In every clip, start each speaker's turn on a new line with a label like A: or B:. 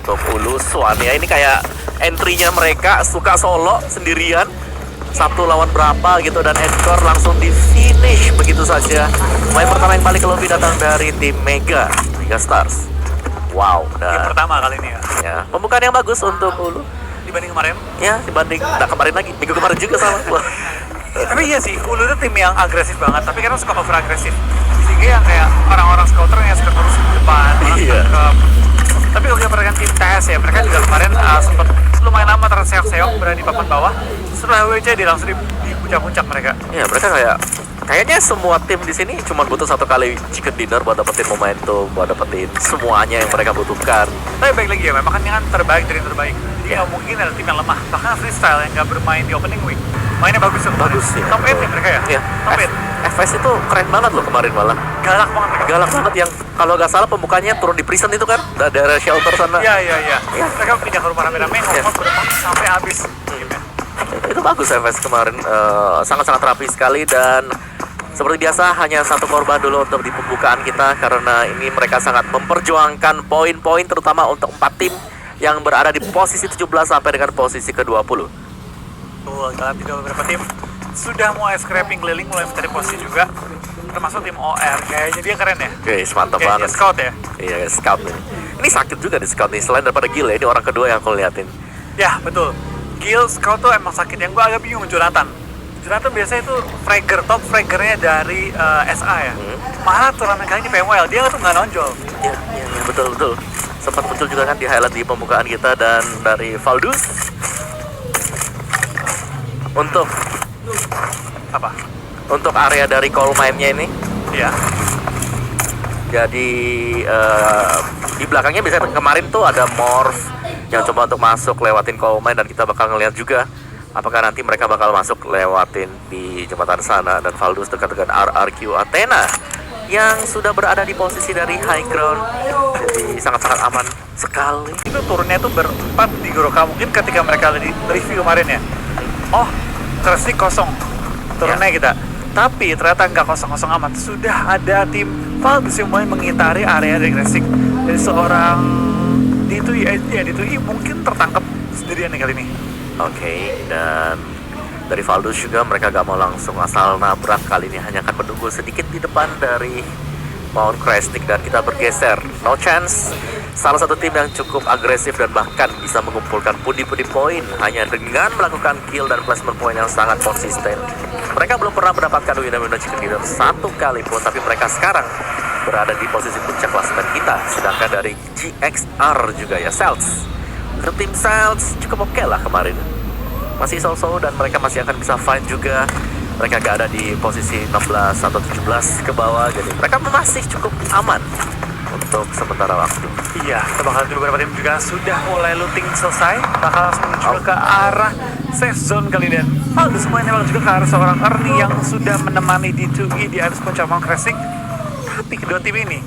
A: untuk Ulu Swan ya. Ini kayak entry-nya mereka suka solo sendirian. Satu lawan berapa gitu dan encore langsung di finish begitu saja. Pemain pertama yang balik ke lobby datang dari tim Mega Stars. Wow,
B: Yang pertama kali ini ya.
A: Ya, pembukaan yang bagus untuk Ulu.
B: Dibanding kemarin.
A: Ya, dibanding kemarin lagi, minggu kemarin juga sama.
B: Tapi iya sih, Ulu itu tim yang agresif banget, tapi kadang suka over agresif. Sehingga yang kayak orang-orang scouter yang suka terus ke depan, orang
A: Iya.
B: Tapi kalau kita perhatikan tim TS ya, mereka juga kemarin sempat lumayan lama terseok-seok berada di papan bawah. Setelah WC dia langsung di puncak-puncak mereka.
A: Ya, mereka kayaknya semua tim di sini cuma butuh satu kali chicken dinner buat dapetin momentum, buat dapetin semuanya yang mereka butuhkan.
B: Tapi baik lagi ya, memang kan terbaik dari yang terbaik. Jadi
A: Ya.
B: nggak mungkin ada tim yang lemah. Bahkan freestyle yang nggak bermain di opening week, mainnya bagus tuh.
A: Bagus ya.
B: Top 8 ya mereka ya?
A: Ya,
B: Top 8.
A: FS itu keren banget loh kemarin malah.
B: Galak banget mereka.
A: Galak banget yang kalau nggak salah pembukanya turun di prison itu kan, daerah shelter sana.
B: Iya.
A: Ya.
B: Mereka pindah ke rumah rame-rame, ngomong ke depan sampai habis.
A: Itu bagus FS kemarin, sangat-sangat rapi sekali dan seperti biasa hanya satu korban dulu untuk di pembukaan kita karena ini mereka sangat memperjuangkan poin-poin terutama untuk 4 tim yang berada di posisi 17 sampai dengan posisi ke-20.
B: Tuh, dalam juga beberapa tim sudah mulai scraping keliling, mulai mencari posisi juga. Termasuk tim OR, kayaknya dia keren ya.
A: Oke, mantap
B: Kayaknya
A: banget.
B: scout ya.
A: Iya, scout ini. Ini sakit juga di scout nih, selain daripada Gil ya, ini orang kedua yang aku liatin.
B: Ya, betul. Gil scout tuh emang sakit. Yang gue agak bingung Jonathan. Jonathan biasanya itu top fraggernya dari SA ya. Malah turnamen kali ini PMWL, dia tuh nggak nonjol.
A: Iya, betul. Sempat muncul juga kan di highlight di pembukaan kita dan dari Valdus.
B: Apa?
A: Untuk area dari coal mine-nya ini.
B: Iya.
A: Jadi di belakangnya bisa kemarin tuh ada Morph yang coba untuk masuk lewatin coal mine dan kita bakal ngeliat juga apakah nanti mereka bakal masuk lewatin di jembatan sana dan Valdus dekat dengan RRQ Athena yang sudah berada di posisi dari high ground. Jadi sangat-sangat aman sekali.
B: Itu turunnya tuh berempat di Goroka. Mungkin ketika mereka di review kemarin ya. Oh, Kresnik kosong turunnya kita. Tapi ternyata nggak kosong-kosong amat. Sudah ada tim Valdus yang mulai mengitari area dari Kresnik. Dari seorang D2I mungkin tertangkap sendirian nih kali ini.
A: Oke, dan dari Valdus juga mereka gak mau langsung asal nabrak. Kali ini hanya akan menunggu sedikit di depan dari Mount Kresnik dan kita bergeser. No chance. Salah satu tim yang cukup agresif dan bahkan bisa mengumpulkan pundi-pundi poin hanya dengan melakukan kill dan placement point yang sangat konsisten. Mereka belum pernah mendapatkan winner chicken dinner satu kali pun, tapi mereka sekarang berada di posisi puncak klasemen kita. Sedangkan dari GXR juga ya, Celts. Untuk tim Celts cukup oke lah kemarin. Masih so-so dan mereka masih akan bisa fight juga. Mereka gak ada di posisi 16 atau 17 ke bawah, jadi mereka masih cukup aman untuk sementara waktu.
B: Iya, kita bakal lihat beberapa tim juga sudah mulai looting selesai. Bakal langsung menuju ke arah safe zone kali ini. Valdus semuanya bakal juga ke arah seorang Ernie yang sudah menemani D2E di atas puncak Mount Kresnik. Tapi kedua tim ini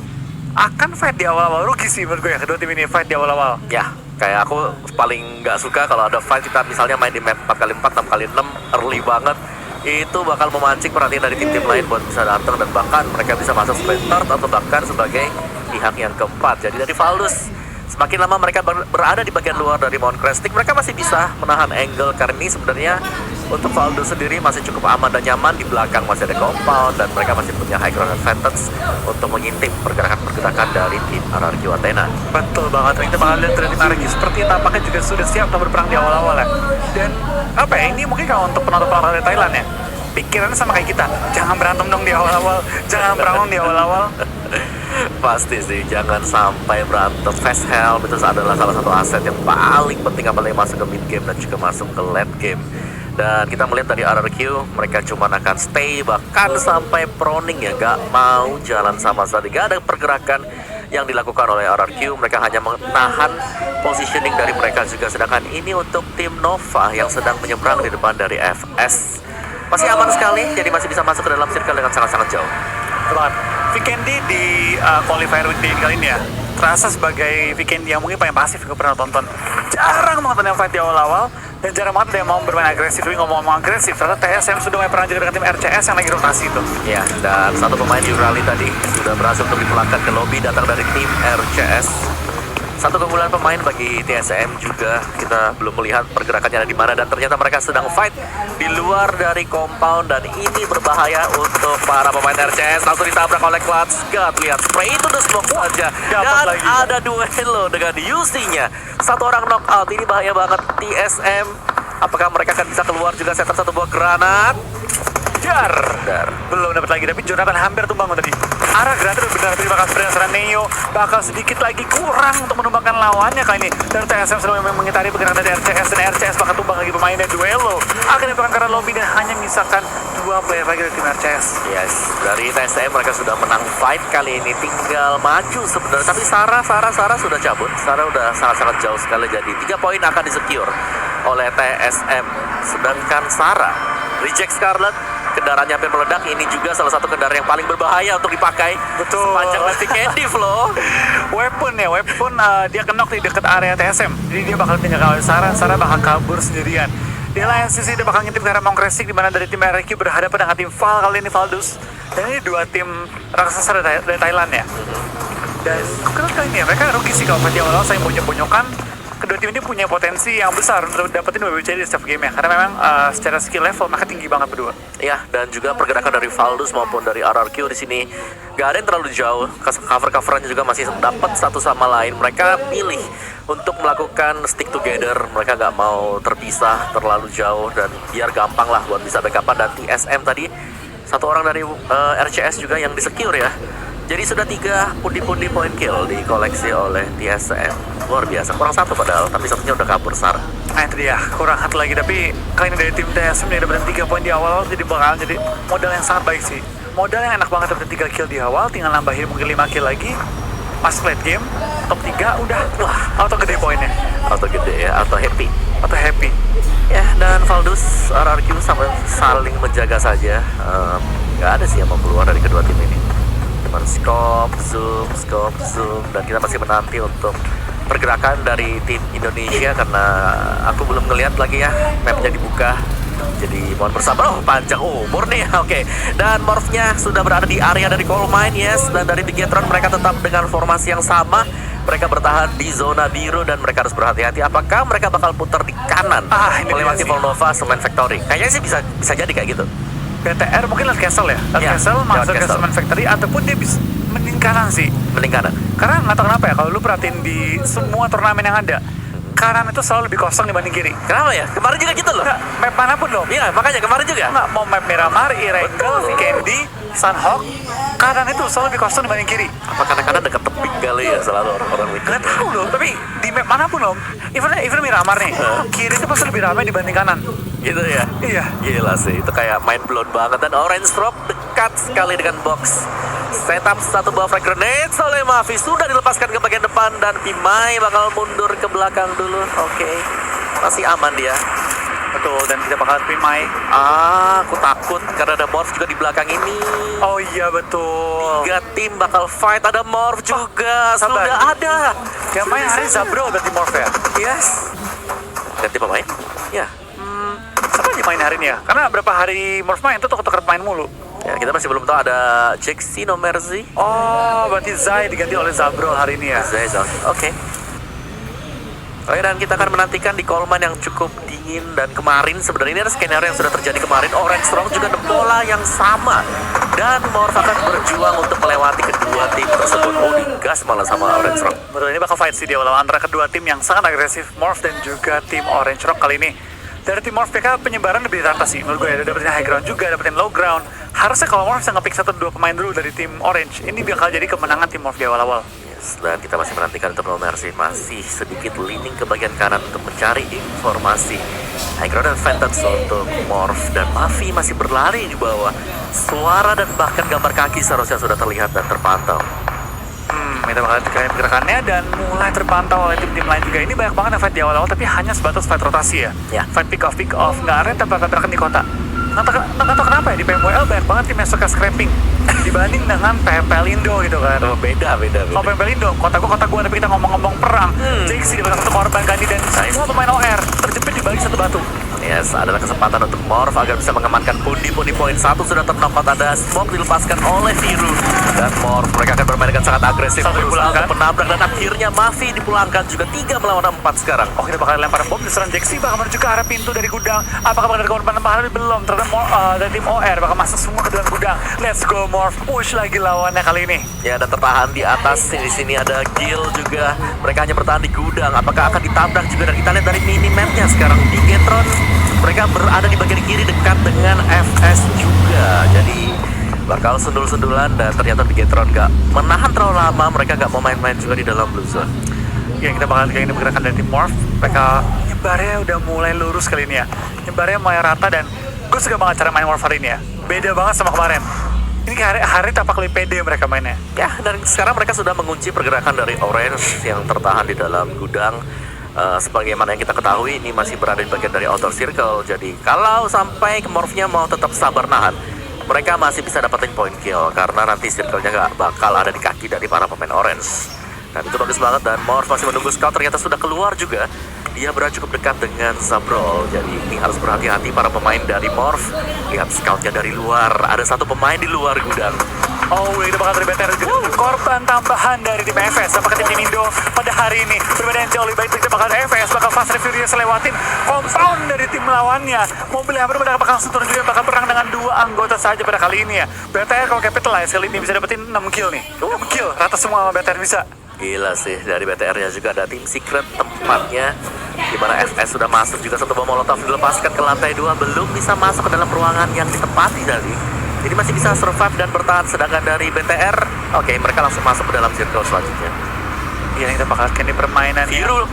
B: akan fight di awal-awal. Rugi sih menurut gue ya, kedua tim ini fight di awal-awal.
A: Ya, kayak aku paling nggak suka kalau ada fight kita misalnya main di map 4x4, 6x6, early banget. Itu bakal memancing perhatian dari tim-tim lain buat bisa datang dan bahkan mereka bisa masuk sebagai third atau bahkan sebagai pihak yang keempat. Jadi dari Valdus, semakin lama mereka berada di bagian luar dari Mount Kresnik, mereka masih bisa menahan angle karena ini sebenarnya untuk Valdus sendiri masih cukup aman dan nyaman. Di belakang masih ada compound dan mereka masih punya high ground advantage untuk mengintip pergerakan-pergerakan dari tim RRQ Athena.
B: Betul banget, kita bakal lihat dari Nargi seperti tampaknya juga sudah siap untuk berperang di awal-awal ya. Dan apa ya, ini mungkin kalau untuk penonton-penonton dari Thailand ya, pikirannya sama kayak kita, jangan berantem dong di awal-awal, jangan perang di awal-awal.
A: Pasti sih, jangan sampai berantem. Fast helm itu adalah salah satu aset yang paling penting apalagi masuk ke mid game dan juga masuk ke late game. Dan kita melihat dari RRQ, mereka cuma akan stay bahkan sampai proning ya, gak mau jalan sama sekali. Gak ada pergerakan yang dilakukan oleh RRQ, mereka hanya menahan positioning dari mereka juga. Sedangkan ini untuk tim Nova yang sedang menyeberang di depan dari FS. Masih aman sekali, jadi masih bisa masuk ke dalam circle dengan sangat-sangat jauh.
B: Betul banget. Vikendi di qualifier weekday kali ini ya, terasa sebagai Vikendi yang mungkin paling pasif gue pernah tonton. Jarang banget yang fight di awal-awal dan jarang banget yang mau bermain agresif. Tapi ngomong-ngomong agresif, ternyata TSM sudah mulai perang juga dengan tim RCS yang lagi rotasi itu.
A: Ya, dan satu pemain di rally tadi sudah berhasil untuk dipulangkan ke lobby datang dari tim RCS. Satu keunggulan pemain bagi TSM juga, kita belum melihat pergerakannya ada di mana, dan ternyata mereka sedang fight di luar dari compound, dan ini berbahaya untuk para pemain RCS. Langsung ditabrak oleh Clutch God, lihat spray itu the smoke saja, dan
B: lagi.
A: ada duelo dengan UC-nya. Satu orang knockout, ini bahaya banget TSM. Apakah mereka akan bisa keluar juga? Setup satu buah granat.
B: Dar. Belum dapat lagi, tapi Jonathan hampir tumbang tadi. Arah granat benar tapi bakal sprint serangan Neo bakal sedikit lagi kurang untuk menumbangkan lawannya kali ini. Dan TSM sudah mengitari pergerakan dari RCS, dan RCS bakal tumbang lagi pemainnya. Duelo akan dilakukan karena lobby dan hanya misalkan 2 player lagi dari tim RCS.
A: Yes, dari TSM mereka sudah menang fight kali ini, tinggal maju sebenarnya. Tapi Sarah sudah cabut. Sarah udah sangat-sangat jauh sekali, jadi 3 poin akan disecure oleh TSM. Sedangkan Sarah reject Scarlet, kendaraannya hampir meledak. Ini juga salah satu kendaraan yang paling berbahaya untuk dipakai.
B: Betul.
A: Sepanjang detik Candy Flow.
B: Weapon dia kenok di dekat area TSM. Jadi dia bakal tinggalkan oleh Sarah bakal kabur sendirian. Di lain sisi dia bakal ngintip ke arah Monk Racing, di mana dari tim RQ berhadapan dengan tim Val kali ini Valdus. Dan ini 2 tim raksasa dari Thailand ya. Dan kali ini mereka rugi sih kalau di awal saya bonyok-bonyokan. Kedua tim ini punya potensi yang besar untuk dapetin WBC di setiap game ya, karena memang secara skill level mereka tinggi banget berdua.
A: Ya, dan juga pergerakan dari Valdus maupun dari RRQ di sini gak ada yang terlalu jauh. Cover-coverannya juga masih dapat satu sama lain. Mereka pilih untuk melakukan stick together. Mereka gak mau terpisah terlalu jauh, dan biar gampang lah buat bisa backupan. Dan TSM tadi satu orang dari RCS juga yang di-secure ya. Jadi sudah 3 pundi-pundi point kill dikoleksi oleh TSM. Luar biasa, kurang 1 padahal, tapi satunya udah kabur Sarah.
B: Nah itu dia, kurang 1 lagi. Tapi kali ini dari tim TSM dia dapetin 3 poin di awal, jadi bakalan jadi modal yang sangat baik sih. Modal yang enak banget dapetin 3 kill di awal, tinggal nambahin mungkin 5 kill lagi. Pas late game, top 3 udah, wah, auto gede poinnya.
A: Auto gede ya, auto happy.
B: Auto happy.
A: Ya, dan Valdus, RRQ sama saling menjaga saja. Gak ada sih yang mau keluar dari kedua tim ini. Cuman scope, zoom, dan kita masih menanti untuk pergerakan dari tim Indonesia, karena aku belum ngelihat lagi ya mapnya dibuka. Jadi mohon bersabar. Oh, panjang umur nih. Oke. Dan Morph-nya sudah berada di area dari coal mine, yes. Dan dari Bigetron mereka tetap dengan formasi yang sama. Mereka bertahan di zona biru dan mereka harus berhati-hati. Apakah mereka bakal putar di kanan melewati Volnova Cement Factory? Kayaknya sih bisa jadi kayak gitu.
B: BTR mungkin lewat Castle ya? Lewat Castle masuk ke Cement Factory, ataupun dia bisa mending kanan sih.
A: Mending kanan.
B: Karena nggak tahu kenapa ya, kalau lu perhatiin di semua turnamen yang ada, kanan itu selalu lebih kosong dibanding kiri.
A: Kenapa ya? Kemarin juga gitu loh.
B: Nggak, map manapun loh.
A: Iya, makanya kemarin juga.
B: Nggak, mau map Miramar, Irengel, Vikendi, Sunhawk, kanan itu selalu lebih kosong dibanding kiri.
A: Apa karena kanan dekat tebing kali ya selalu orang-orang weekend?
B: Nggak tahu loh, tapi di map manapun loh, even Miramar nih, kiri itu pasti lebih ramai dibanding kanan.
A: Gitu ya?
B: Iya.
A: Gila sih, itu kayak mind blown banget. Dan Orange Drop dekat sekali dengan box. Setup satu buah frag grenade oleh Mavi sudah dilepaskan ke bagian depan, dan Pimai bakal mundur ke belakang dulu. Oke. Masih aman dia.
B: Betul, dan kita bakal Pimai.
A: Aku takut karena ada Morph juga di belakang ini.
B: Oh iya betul.
A: 3 tim bakal fight, ada Morph juga.
B: Sabar.
A: Sudah ada.
B: Yang main hari Zabro berarti Morph ya?
A: Yes. Ganti pemain? Ya.
B: Siapa yang main hari ini ya? Karena berapa hari Morph main itu tuker main mulu.
A: Ya, kita masih belum tahu ada Jaxi no Mercy.
B: Oh, berarti Zai diganti oleh Zabro hari ini ya?
A: Zai. Oke. Oke, dan kita akan menantikan di Coleman yang cukup dingin. Dan kemarin sebenarnya ini ada skenario yang sudah terjadi kemarin. Orange Strong juga ada bola yang sama, dan Morph akan berjuang untuk melewati kedua tim tersebut. Oh, digas malah sama Orange Strong.
B: Betul, ini bakal fight sih di awal antara kedua tim yang sangat agresif, Morph dan juga tim Orange Rock kali ini. Dari tim Morph mereka penyebaran lebih rata sih menurut gue ya, dapetin high ground juga, dapetin low ground. Harusnya kalau Morph bisa nge-pick 1-2 pemain dulu dari tim Orange, ini bakal jadi kemenangan tim Morph di awal-awal.
A: Yes, dan kita masih menantikan untuk No Mercy masih sedikit leaning ke bagian kanan untuk mencari informasi. High ground dan Vantage untuk Morph, dan Mavi masih berlari di bawah. Suara dan bahkan gambar kaki seharusnya sudah terlihat dan terpantau.
B: Kita bakal lihat gerakannya dan mulai terpantau oleh tim-tim lain juga. Ini banyak banget yang fight di awal-awal, tapi hanya sebatas fight rotasi ya. Fight pick off, nggak ada tabrak-tabrakan di kota. Nggak tahu kenapa ya, di PMWL banyak banget tim yang suka scrapping dibanding dengan PMPelindo gitu kan.
A: Oh, beda.
B: Kalau PMPelindo, kota gua, tapi kita ngomong-ngomong perang. Jaxi di belakang satu korban Gandhi, dan semua pemain OR terjepit di balik satu batu.
A: Ya, Yes, adalah kesempatan untuk Morph agar bisa mengamankan pundi-pundi poin. Satu sudah terknock, ada smoke dilepaskan oleh Viru. Dan Morph mereka akan bermain dengan sangat agresif.
B: Satu
A: berusaha
B: dipulangkan.
A: untuk menabrak dan akhirnya Mavi dipulangkan juga 3 melawan 4 sekarang.
B: Oh, kita bakal lempar bom di serangan Jaxi, bakal menuju ke arah pintu dari gudang. Apakah bakal ada korban tambahan? Belum. Ternyata dari tim OR bakal masuk semua ke dalam gudang. Let's go Morph, push lagi lawannya kali ini.
A: Ya, dan tertahan di atas. Di sini ada Gil juga. Mereka hanya bertahan di gudang. Apakah akan ditabrak juga? Dan kita lihat dari minimapnya sekarang di Bigetron. Mereka berada di bagian kiri dekat dengan FS juga. Jadi bakal sundul-sundulan dan ternyata Bigetron gak menahan terlalu lama. Mereka gak mau main-main juga di dalam blue zone.
B: Ya, kita bakal lihat ini pergerakan dari tim Morph. Mereka nyebarnya udah mulai lurus kali ini ya. Nyebarnya mulai rata dan gue suka banget cara main Morph hari ini ya. Beda banget sama kemarin. Ini hari tampak lebih pede mereka mainnya.
A: Ya, dan sekarang mereka sudah mengunci pergerakan dari Orange yang tertahan di dalam gudang. Sebagaimana yang kita ketahui, ini masih berada di bagian dari outer circle. Jadi kalau sampai Morph-nya mau tetap sabar nahan, mereka masih bisa dapetin point kill karena nanti circle-nya gak bakal ada di kaki dari para pemain Orange. Dan itu bagus banget, dan Morph masih menunggu scout, ternyata sudah keluar juga. Dia berada cukup dekat dengan Zabrol. Jadi ini harus berhati-hati para pemain dari Morph. Lihat scoutnya dari luar, ada satu pemain di luar gudang.
B: Oh, kita bakal terlibat korban tambahan dari tim FS. Apakah tim Indo pada hari ini berbeda jauh lebih baik? Kita bakal ada FS, bakal Fast and Furious lewatin compound dari tim lawannya. Mobil yang berbeda bakal langsung turun juga, bakal perang dengan 2 anggota saja pada kali ini ya. BTR kalau capitalize kali ini bisa dapetin 6 kill nih. 6 kill, rata semua sama BTR bisa.
A: Gila sih, dari BTR-nya juga ada tim secret tempatnya, di mana FS sudah masuk juga. Satu bom molotov dilepaskan ke lantai 2, belum bisa masuk ke dalam ruangan yang ditempati tadi. Jadi masih bisa survive dan bertahan. Sedangkan dari BTR, oke, mereka langsung masuk ke dalam circle selanjutnya.
B: Iya, kita bakal lihat permainan
A: Viru.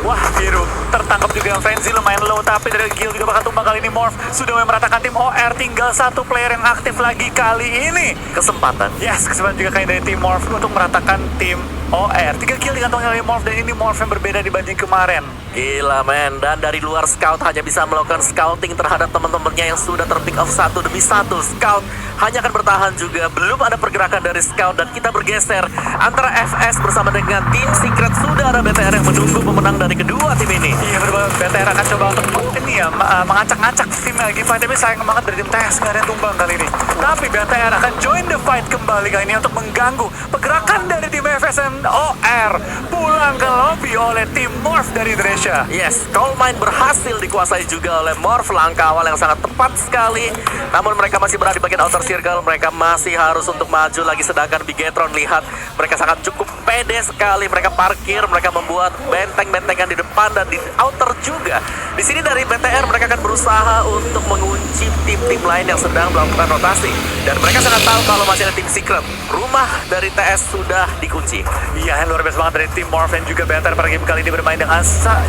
B: Wah, Viru tertangkap juga yang Frenzy lumayan low, tapi dari Gil juga bakal tumbang kali ini. Morph sudah mulai meratakan tim OR, tinggal satu player yang aktif lagi kali ini.
A: Kesempatan.
B: Yes, kesempatan juga kali dari tim Morph untuk meratakan tim OR. 3 kill dikantongi oleh Morph, dan ini Morph yang berbeda dibanding kemarin.
A: Gila men, dan dari luar scout hanya bisa melakukan scouting terhadap teman-temannya yang sudah terpick off 1 demi 1. Scout hanya akan bertahan juga, belum ada pergerakan dari scout, dan kita bergeser antara FS bersama dengan tim secret. Sudah ada BTR yang menunggu pemenang dari kedua tim ini.
B: Iya, benar, BTR akan coba untuk ini ya, mengacak-ngacak tim lagi fight, tapi sayang banget dari tim TS nggak ada yang tumbang kali ini. Tapi BTR akan join the fight kembali kali ini untuk mengganggu pergerakan dari tim FS dan OR. Pulang ke lobby oleh tim Morph dari Indonesia.
A: Yes, Coal Mine berhasil dikuasai juga oleh Morph. Langkah awal yang sangat tepat sekali. Namun mereka masih berada di bagian outer circle. Mereka masih harus untuk maju lagi. Sedangkan Bigetron, lihat, mereka sangat cukup pede sekali. Mereka parkir, mereka membuat benteng-bentengan di depan dan di outer juga. Di sini dari BTR mereka akan berusaha untuk mengunci tim-tim lain yang sedang melakukan rotasi. Dan mereka sangat tahu kalau masih ada tim secret. Rumah dari TS sudah dikunci.
B: Iya, luar biasa banget dari tim Morph dan juga BTR pada game kali ini bermain dengan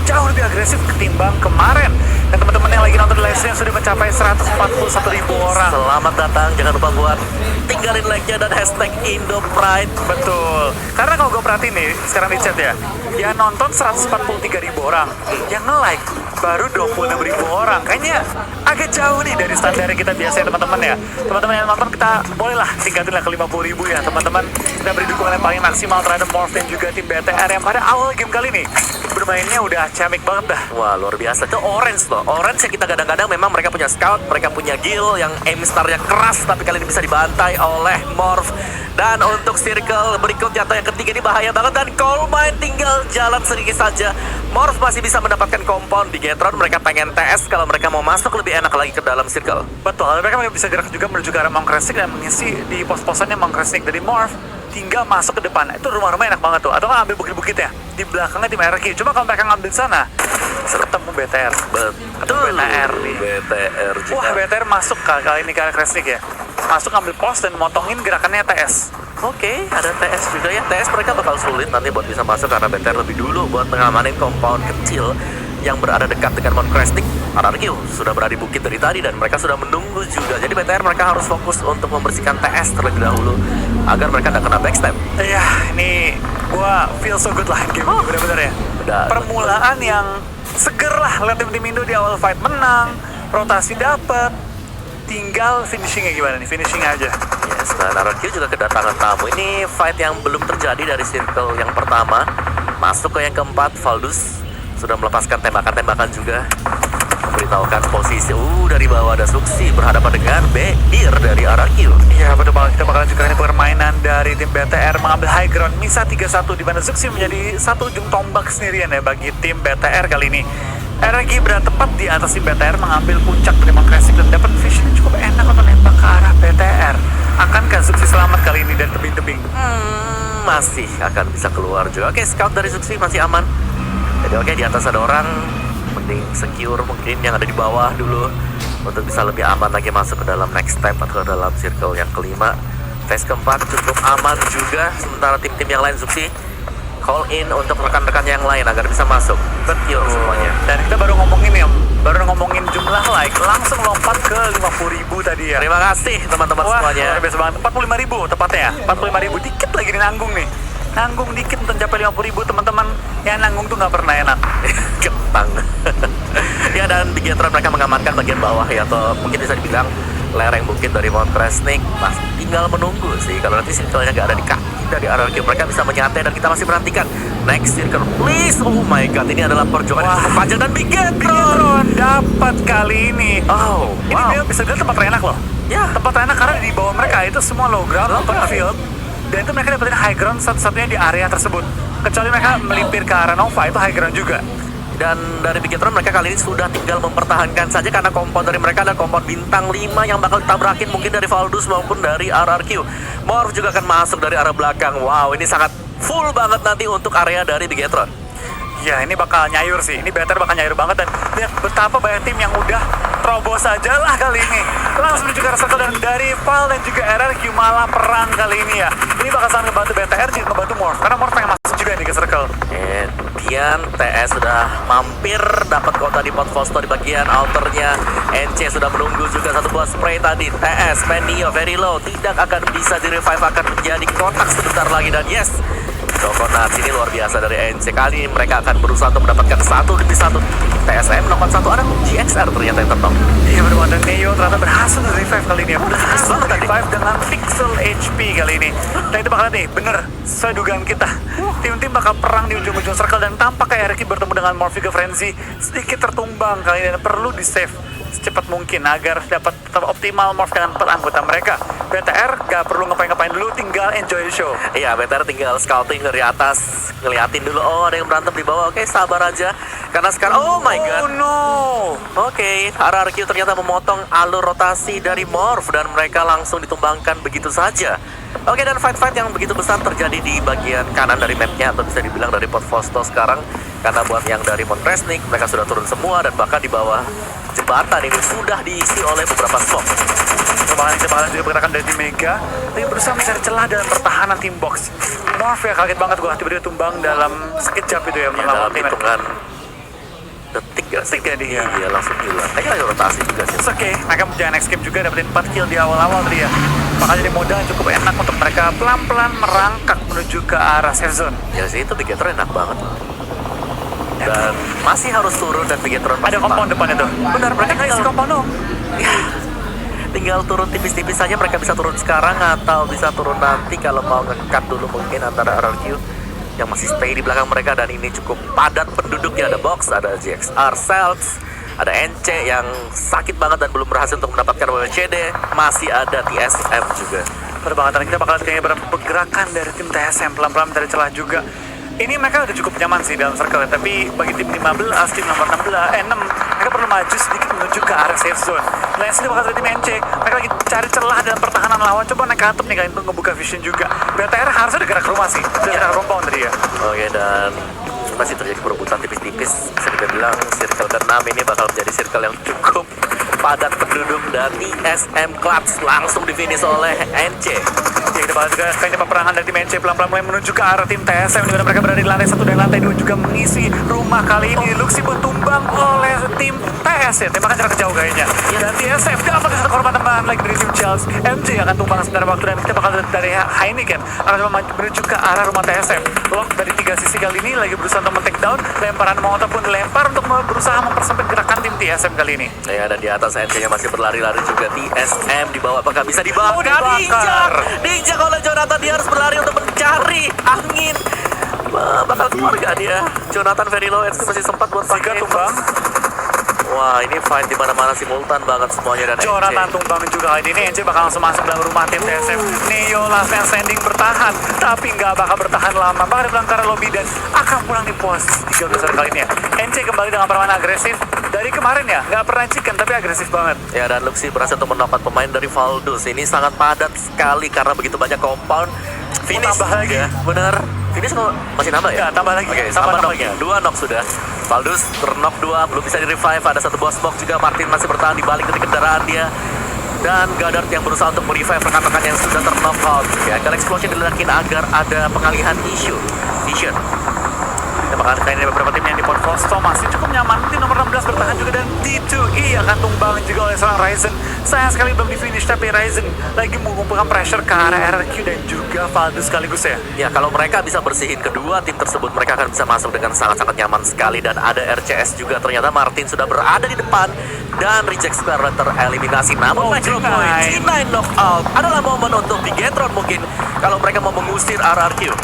B: jauh lebih agresif ketimbang kemarin. Dan teman-teman yang lagi nonton live stream sudah mencapai 141.000 orang.
A: Selamat datang, jangan lupa buat tinggalin like-nya dan hashtag IndoPride.
B: Betul. Karena kalau gue perhatiin nih, sekarang di chat ya, yang nonton 143.000 orang, yang nge-like baru 26.000 orang. Kayaknya agak jauh nih dari standar yang kita biasa ya teman-teman ya. Teman-teman yang nonton, kita bolehlah tingkatin lah ke 50.000 ya teman-teman. Kita beri dukungan yang paling maksimal terhadap Morph dan juga tim BTR yang pada awal game kali ini bermainnya udah ciamik banget dah.
A: Wah, luar biasa. Itu Orange loh. Orange yang kita kadang-kadang memang mereka punya scout, mereka punya Gil yang aim star-nya keras, tapi kali ini bisa dibantai oleh Morph. Dan untuk circle berikutnya atau yang ketiga ini bahaya banget, dan Coal Mine tinggal jalan sedikit saja. Morph masih bisa mendapatkan compound. Bigetron mereka pengen TS kalau mereka mau masuk lebih enak lagi ke dalam circle.
B: Betul, mereka bisa gerak juga menuju ke arah Mount Crescent dan mengisi di pos-posannya Mount Crescent dari Morph. Tinggal masuk ke depan, itu rumah-rumah enak banget tuh. Atau nggak ambil bukit-bukit ya, di belakangnya tim RQ. Cuma kalau mereka ngambil sana, ketemu BTR.
A: Betul.
B: BTR nih.
A: BTR juga.
B: Wah, BTR masuk kali ini ke arah Crescent ya. Masuk ngambil pos dan motongin gerakannya TS.
A: Oke, ada TS juga ya. TS mereka bakal sulit nanti buat bisa masuk karena BTR lebih dulu buat mengamanin compound kecil yang berada dekat dengan Mount Crescent. RRQ sudah berada di bukit dari tadi dan mereka sudah menunggu juga. Jadi BTR mereka harus fokus untuk membersihkan TS terlebih dahulu agar mereka tidak kena backstab.
B: Iya, ini gua feel so good lah game ini, bener-bener ya.
A: Benar.
B: Permulaan yang seger lah, lihat tim Indo di awal fight menang, rotasi dapet, tinggal finishingnya gimana nih, finishing aja.
A: Yes, dan RRQ juga kedatangan tamu. Ini fight yang belum terjadi dari circle yang pertama. Masuk ke yang keempat, Valdus sudah melepaskan tembakan-tembakan juga. Memberi memberitahukan posisi. Dari bawah ada Suksi berhadapan dengan Bedir dari RRQ.
B: Ya betul banget, kita bakalan juga ini permainan dari tim BTR mengambil high ground Misa 3-1 di mana Suksi menjadi satu ujung tombak sendirian ya bagi tim BTR kali ini. RRQ berada tepat di atas tim BTR mengambil puncak dari Classic dan dapat vision yang cukup enak untuk nembak ke arah BTR. Akankah Suksi selamat kali ini dari tebing-tebing?
A: Masih akan bisa keluar juga. Oke, scout dari Suksi masih aman. Jadi oke, di atas ada orang. Mending secure mungkin yang ada di bawah dulu untuk bisa lebih aman lagi masuk ke dalam next step atau ke dalam circle yang kelima. Phase keempat cukup aman juga. Sementara tim-tim yang lain Suksi call in untuk rekan-rekan yang lain agar bisa masuk. Betul semuanya.
B: Dan kita baru ngomongin jumlah like, langsung lompat ke 50.000 tadi ya.
A: Terima kasih teman-teman
B: Wah,
A: semuanya.
B: luar biasa banget. 45.000 tepatnya ya. 45.000 dikit lagi nih nanggung nih. Nanggung dikit untuk mencapai 50.000 teman-teman. Yang nanggung tuh nggak pernah enak.
A: Kentang. Ya, dan Bigetron mereka mengamankan bagian bawah ya, atau mungkin bisa dibilang lereng bukit dari Mount Kresnik. Mas tinggal menunggu sih kalau nanti circle-nya nggak ada di kaki dari RRQ, mereka bisa menyantai dan kita masih menantikan next circle. Please, oh my god, ini adalah perjuangan yang cukup panjang dan Bigetron
B: dapat kali ini.
A: Oh,
B: Ini
A: wow.
B: dia bisa bilang tempat terenak loh.
A: Ya,
B: Tempat terenak karena di bawah mereka itu semua low ground, open field. Dan itu mereka dapetin high ground satu-satunya di area tersebut. Kecuali mereka melimpir ke arah Nova, itu high ground juga.
A: dan dari Bigetron mereka kali ini sudah tinggal mempertahankan saja karena kompon dari mereka ada kompon bintang 5 yang bakal ditabrakin mungkin dari Valdus maupun dari RRQ. Morph juga akan masuk dari arah belakang. Wow, ini sangat full banget nanti untuk area dari Bigetron.
B: Ya ini bakal nyayur sih, ini better bakal nyayur banget. Dan lihat betapa banyak tim yang udah terobos aja lah kali ini. Langsung menuju ke arah circle dan dari Val dan juga RRQ malah perang kali ini ya. Ini bakal sangat ngebantu BTR juga ngebantu Morph, karena Morph pengen masuk juga nih ke circle.
A: Kemudian TS sudah mampir dapat kota di pot Fosto di bagian outernya. NC sudah menunggu juga satu buah spray tadi. TS, Menio, very low, tidak akan bisa di revive, akan menjadi kotak sebentar lagi. Dan yes, Coconut ini luar biasa dari NC. Kali ini mereka akan berusaha untuk mendapatkan 1-1. TSM melakukan satu ada GXR ternyata yang tertong.
B: Iya bener banget, dan Neo ternyata berhasil di revive kali ini ya. Berhasil di revive dengan pixel HP kali ini. Dan itu bakal nih, bener, sesuai dugaan kita. Tim-tim bakal perang di ujung-ujung circle dan tampak kayak Ricky bertemu dengan Morphiga Frenzy sedikit tertumbang kali ini dan perlu di-save secepat mungkin agar dapat tetap optimal morph dengan 4 anggota mereka. BTR gak perlu ngapain-ngapain dulu, tinggal enjoy the show.
A: Iya, BTR tinggal scouting dari atas, ngeliatin dulu, oh ada yang berantem di bawah. Oke, sabar aja. Karena sekarang, oh my god.
B: Oh no.
A: Oke, RRQ ternyata memotong alur rotasi dari Morph dan mereka langsung ditumbangkan begitu saja. Oke, dan fight-fight yang begitu besar terjadi di bagian kanan dari mapnya atau bisa dibilang dari Port Fosto sekarang. Karena buat yang dari Mount Kresnik, mereka sudah turun semua dan bahkan di bawah jembatan ini sudah diisi oleh beberapa spot.
B: Kemarin juga pergerakan dari tim Mega, tapi berusaha mencari celah dalam pertahanan tim box. Morph ya kaget banget gua, tiba-tiba tumbang dalam sekejap itu ya.
A: Ya, dalam hitungan detik gak sih?
B: Detik ya,
A: Iya, langsung hilang. Kayaknya lagi rotasi juga sih.
B: It's okay, mereka jangan escape juga, dapetin 4 kill di awal-awal tadi ya. Bakal jadi modal yang cukup enak untuk mereka pelan-pelan merangkak menuju ke arah safe zone.
A: Ya sih, itu Bigetron enak banget. Dan masih harus turun dan Bigetron
B: Ada kompon depan itu.
A: Benar, mereka
B: Isi
A: tinggal,
B: kompon dong.
A: tinggal turun tipis-tipis saja. Mereka bisa turun sekarang atau bisa turun nanti kalau mau nge-cut dulu mungkin antara RRQ yang masih stay di belakang mereka. Dan ini cukup padat penduduknya. Ada Box, ada GXR, Celts, ada NC yang sakit banget dan belum berhasil untuk mendapatkan WWCD. Masih ada TSM juga.
B: Berbangkatan kita bakal kayaknya pergerakan dari tim TSM pelan-pelan mencari celah juga. Ini mereka udah cukup nyaman sih dalam circle, tapi bagi tim 15, tim nomor 6, mereka perlu maju sedikit menuju ke arah safe zone. Lain sini bakal dari tim NC, mereka lagi cari celah dalam pertahanan lawan. Coba naik ke atap nih kalian untuk ngebuka vision juga. BTR harusnya udah gerak ke rumah sih, udah gerak compound tadi ya.
A: Oke, dan masih terjadi perebutan tipis-tipis. Bisa kita bilang circle ke-6 ini bakal menjadi circle yang cukup padat penduduk dan TSM Clutch langsung di finish oleh NC.
B: Ya, kita bakal juga kayaknya peperangan dari tim NC pelan-pelan mulai menuju ke arah tim TSM di mana mereka berada di lantai 1 dan lantai 2 juga mengisi rumah kali ini. Luxi pun tumbang oleh tim TS ya, tembakan jarak jauh kayaknya. Dan TSM dapat satu korban teman lagi dari tim Charles. MJ akan tumbang sebentar waktu dan kita bakal dari Heineken akan menuju ke arah rumah TSM. Lock dari 3 sisi kali ini lagi berusaha untuk men-take down, lemparan molotov pun dilempar untuk berusaha mempersempit gerakan tim TSM kali ini.
A: Ya, dan di atas NC-nya masih berlari-lari juga. TSM di bawah, apakah bisa dibakar?
B: Oh, dibakar.
A: Diinjak oleh Jonathan. Dia harus berlari untuk mencari angin. Bakal keluar gak dia? Jonathan very low, NC masih sempat buat
B: Jika
A: pakai
B: tumbang,
A: Wah, ini fight di mana-mana simultan banget semuanya dan
B: Jonathan tumbang juga kali ini. NC bakal langsung masuk dalam rumah tim TSM. Neo last man standing bertahan, tapi nggak bakal bertahan lama. Bakal pulang ke arah lobby dan akan pulang di posisi 3 besar kali ini ya. NC kembali dengan permainan agresif. Dari kemarin ya, nggak pernah chicken tapi agresif banget.
A: Ya, dan Luxi berhasil untuk mendapat pemain dari Valdus. Ini sangat padat sekali karena begitu banyak compound. Finish
B: tambah lagi.
A: ya, bener. Finish masih nambah ya?
B: Ya, tambah lagi.
A: Oke,
B: Tambah
A: sama
B: lagi.
A: knocknya. 2 knock sudah. Valdus terknock 2, belum bisa di-revive. Ada satu buah smoke juga. Martin masih bertahan di balik dari kendaraan dia. Dan Goddard yang berusaha untuk merevive rekan-rekan yang sudah ter-knock out. Ya, Gal Explosion diledakin agar ada pengalihan vision.
B: Ya, bakal kayak beberapa tim yang di port Fosto masih cukup nyaman. Tim nomor 16 bertahan juga dan D2E akan tumbang juga oleh seorang Ryzen. Sayang sekali belum di finish tapi Ryzen lagi mengumpulkan pressure ke arah RRQ dan juga Valdus sekaligus ya.
A: Ya, kalau mereka bisa bersihin kedua tim tersebut, mereka akan bisa masuk dengan sangat-sangat nyaman sekali. Dan ada RCS juga, ternyata Martin sudah berada di depan dan reject square tereliminasi. Namun Microboy, G9 knockout adalah momen untuk Bigetron mungkin kalau mereka mau mengusir RRQ.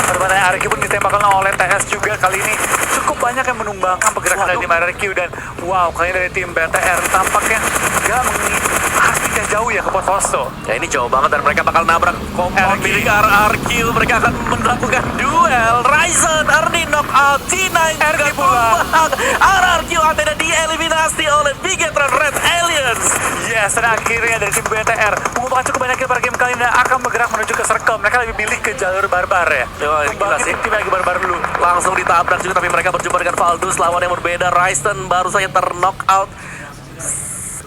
B: Perbanyak RRQ pun ditembakkan oleh TS juga kali ini. Cukup banyak yang menumbangkan pergerakan dari tim RRQ dan wow, kali ini dari tim BTR tampaknya nggak pastinya jauh ya ke port Fosto.
A: Ya, ini jauh banget dan mereka bakal nabrak compound milik RRQ. Mereka akan melakukan duel. Ryzen, Ernie knockout, T9
B: RRQ pulang.
A: RRQ akhirnya dieliminasi oleh Bigetron Red Aliens.
B: Yes, dan akhirnya dari tim BTR mengumpulkan cukup banyak kill per game kali ini dan akan bergerak menuju ke circle. Mereka lebih milih ke jalur barbar ya.
A: Gila sih.
B: Tim lagi barbar dulu.
A: Langsung ditabrak juga, tapi mereka berjumpa dengan Valdus, lawan yang berbeda. Ryzen baru saja ter-knockout.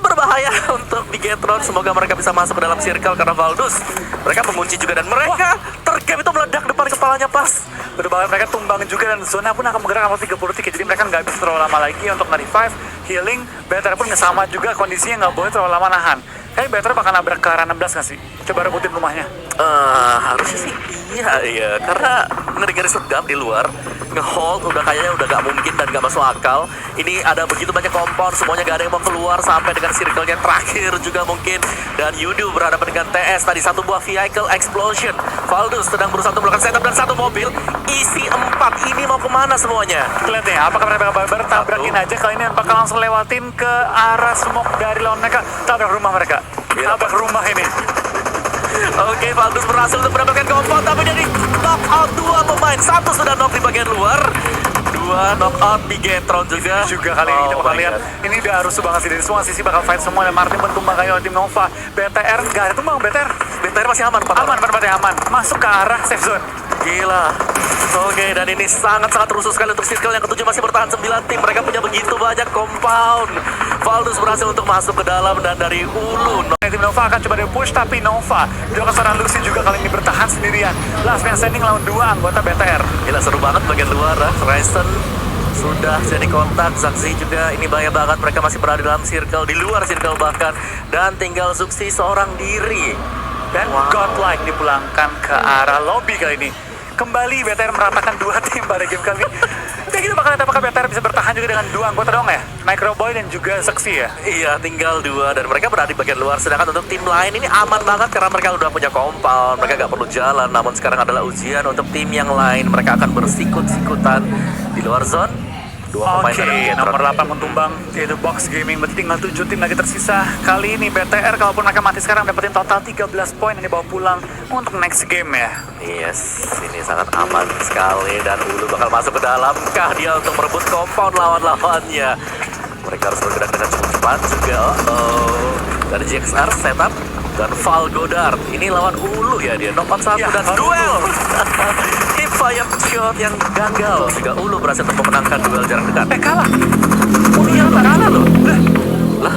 A: Berbahaya untuk Bigetron. Semoga mereka bisa masuk ke dalam circle karena Valdus mereka mengunci juga dan mereka tergap itu meledak depan kepalanya pas.
B: Berbahaya, mereka tumbang juga dan zona pun akan bergerak sama 30 jadi mereka nggak bisa terlalu lama lagi untuk nge-revive, healing. BTR pun sama juga kondisinya, nggak boleh terlalu lama nahan. Kayaknya BTR bakal nabrak ke arah 16 nggak sih? Coba rebutin rumahnya.
A: Harusnya sih iya, karena ngeri-ngeri segap di luar. Nge-hold kayaknya udah gak mungkin dan gak masuk akal. Ini ada begitu banyak kompon, semuanya gak ada yang mau keluar sampai dengan circle-nya terakhir juga mungkin. Dan Yudu berhadapan dengan TS, tadi satu buah vehicle explosion. Valdus sedang berusaha untuk melakukan setup dan satu mobil isi 4. Ini mau kemana semuanya?
B: Lihat nih, apakah mereka bakal tabrakin aja kali ini bakal langsung lewatin ke arah smoke dari lawan mereka. Tabrak rumah mereka. Tabrak rumah ini.
A: Oke, Valdus berhasil untuk mendapatkan kompon, tapi jadi knock out 2 pemain. Satu sudah knock di bagian luar, 2 knock out Bigetron juga.
B: Kali ini kita bakal lihat. Ini udah harus banget sih dari semua sisi bakal fight semua dan Martin pun tumbang kayak tim Nova. BTR nggak ada tumbang, BTR
A: masih aman,
B: aman. Masuk ke arah safe zone.
A: Gila. Oke, dan ini sangat-sangat rusuh sekali untuk circle yang ketujuh masih bertahan 9 tim. Mereka punya begitu banyak compound. Valdus berhasil untuk masuk ke dalam dan dari ulu.
B: Tim Nova akan coba di-push tapi Nova juga seorang Luxi juga kali ini bertahan sendirian. Last man standing lawan 2 anggota BTR.
A: Gila, seru banget bagian luar. Ryzen sudah jadi kontak, Zaxi juga ini bahaya banget. Mereka masih berada dalam circle, di luar circle bahkan. Dan tinggal Zuxi seorang diri.
B: Dan Godlike dipulangkan ke arah lobby kali ini. Kembali BTR meratakan 2 tim pada game kali ini. Dan kita bakal lihat apakah BTR bisa bertahan juga dengan 2 anggota dong ya? Microboy dan juga Zaxi ya?
A: Iya, tinggal 2 dan mereka berada di bagian luar. Sedangkan untuk tim lain ini aman banget karena mereka udah punya compound. Mereka gak perlu jalan, namun sekarang adalah ujian untuk tim yang lain. Mereka akan bersikut-sikutan di luar zone. 2 pemain dari Bigetron.
B: Nomor 8 mentumbang yaitu Box Gaming. Berarti tinggal 7 tim lagi tersisa. Kali ini BTR kalaupun mereka mati sekarang dapetin total 13 poin yang dibawa pulang untuk next game ya.
A: Yes, ini sangat aman sekali dan Ulu bakal masuk ke dalam. Kah dia untuk merebut compound lawan-lawannya? Mereka harus bergerak dengan cukup cepat juga. Dari GXR setup dan Val Goddard. Ini lawan Ulu ya, dia knock out 1 dan duel. Fire shot yang gagal. Juga Ulu berhasil untuk memenangkan duel jarak dekat.
B: Kalah.
A: Ulu yang kalah loh. Lah.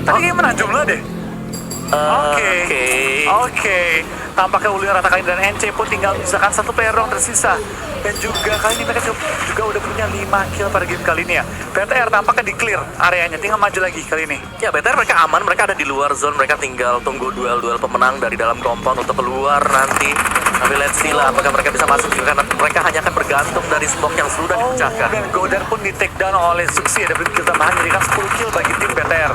B: Tadi kayaknya menang jumlah deh. Oke. Tampaknya Ulu yang rata kali dan NC pun tinggal misalkan 1 player dong tersisa. Dan juga kali ini mereka juga udah punya 5 kill pada game kali ini ya. BTR tampaknya di clear areanya, tinggal maju lagi kali ini.
A: Ya, BTR mereka aman, mereka ada di luar zone. Mereka tinggal tunggu duel-duel pemenang dari dalam compound untuk keluar nanti. Tapi let's see lah apakah mereka bisa masuk juga karena mereka hanya akan bergantung dari smoke yang sudah dipecahkan.
B: Dan Goddard pun di take down oleh Zuxi, ada kill tambahan jadi kan 10 kill bagi tim BTR.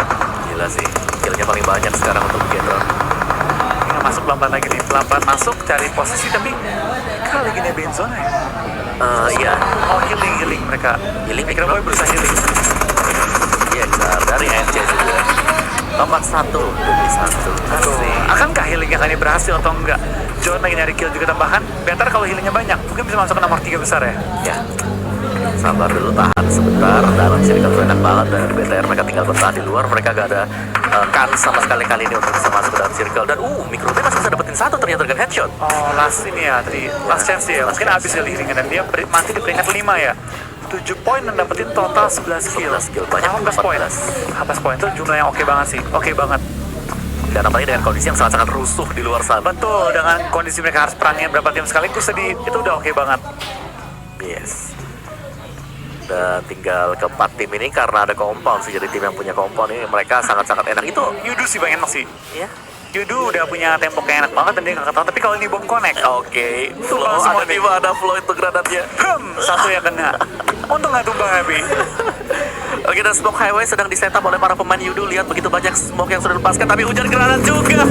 A: Gila sih, killnya paling banyak sekarang untuk Bigetron.
B: Tinggal masuk pelan-pelan lagi nih, pelan-pelan masuk cari posisi tapi kali gini Benzone ya.
A: Iya.
B: Healing mereka.
A: Healing
B: Microboy berusaha healing.
A: Exar dari NC juga. Nomor 1 demi 1. Asik.
B: Akankah healingnya kali ini berhasil atau enggak? John lagi nyari kill juga tambahan. Better kalau healingnya banyak, mungkin bisa masuk ke nomor 3 besar ya.
A: Ya, sabar dulu, tahan sebentar. Dalam circle tuh enak banget dari BTR, mereka tinggal bertahan di luar. Mereka gak ada kans sama sekali kali ini untuk bisa masuk ke dalam circle. Dan Micro B masih bisa dapetin 1 ternyata dengan headshot.
B: Oh, last ini ya tadi, last chance ya. Mungkin habis ya healingnya dan dia mati di peringkat 5 ya. 7 poin dan dapetin total 11 kill.
A: 11 kill, banyak
B: 18 poin. 18 poin itu jumlah yang oke banget sih. Oke banget.
A: Dan apalagi dengan kondisi yang sangat-sangat rusuh di luar sana.
B: Betul, dengan kondisi mereka harus perangin berapa tim sekaligus tadi, itu udah oke banget.
A: Yes. Dan tinggal keempat tim ini karena ada compound sih, jadi tim yang punya compound ini mereka sangat-sangat enak. Itu
B: Yudu sih pengen enak sih.
A: ya.
B: Yudu udah punya tembok yang enak banget dan dia gak ketahuan. Tapi kalau ini bom connect,
A: Oke, flow
B: Tumbang semua
A: ada
B: nih.
A: di mana flow itu granatnya.
B: satu yang kena. Untung gak tumbang Abi.
A: Oke, dan smoke highway sedang disetup oleh para pemain Yudu. Lihat begitu banyak smoke yang sudah dilepaskan, tapi hujan granat juga.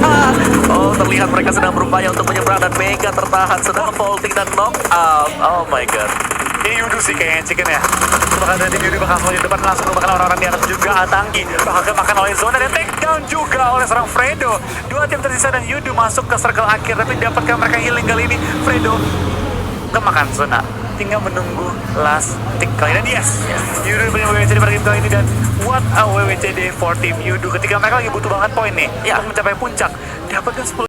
A: Oh, terlihat mereka sedang berupaya untuk menyeberang dan Mega tertahan sedang vaulting dan knock out. Oh my god.
B: Ini Yudu sih kayaknya chicken ya. Bakal dari Yudu bakal selalu di depan langsung bahkan orang-orang di atas juga. Atangki bakal kemakan oleh Zona dan take down juga oleh seorang Fredo. Dua tim tersisa dan Yudu masuk ke circle akhir, tapi dapatkah mereka healing kali ini? Fredo kemakan Zona. Tinggal menunggu last tick kali ini. Dan yes, Yudu punya WWCD pada game kali ini. Dan what a WWCD for tim Yudu ketika mereka lagi butuh banget poin nih
A: Ya.
B: untuk mencapai puncak. Dapatkan 10